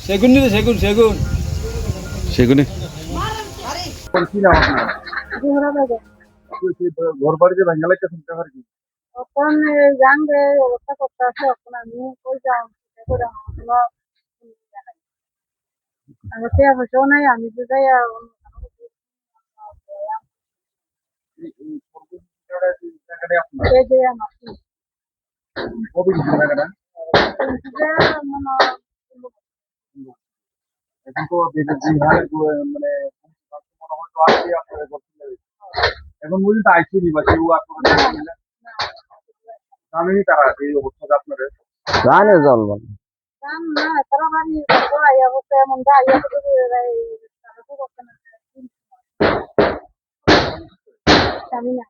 সেগুন সেগুন সেগুন সেগুনে ঘর বাড়িতে ভাঙ্গা লাগছে শুনতে পারি এখন জানবে অবস্থা করতে আছে এখন আমি কই যাও আমি সে অবশ্য নাই আমি তো যাই এখন তো মানে এখন বুঝি তো আইসিনি বা কেউ আপনার জানেনি তারা এই অবস্থাটা আপনাদের জানে জল না তারা বাড়ি অবস্থা এমন দাঁড়িয়ে করতে না জানি না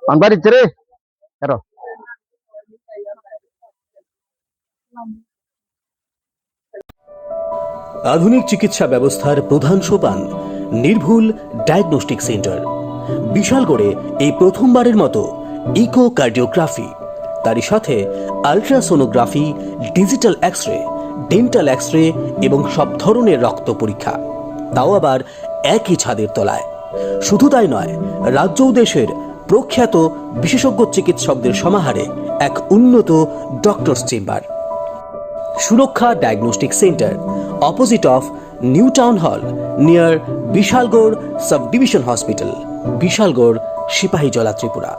আনবার ইচ্ছে রে এরো আধুনিক চিকিৎসা ব্যবস্থার প্রধান সোপান নির্ভুল ডায়াগনস্টিক সেন্টার বিশালগড়ে এই প্রথমবারের মতো ইকোকার্ডিওগ্রাফি তারই সাথে ultrasonography digital X-ray dental X-ray এবং সব ধরনের রক্ত পরীক্ষা তাও আবার একই ছাদের তলায় শুধু তাই নয় রাজ্য ও দেশের প্রখ্যাত বিশেষজ্ঞ চিকিৎসকদের সমাহারে এক উন্নত doctors chamber Suraksha diagnostic centre opposite of new town hall near Bishalgarh sub division hospital Bishalgarh Sepahijala Tripura.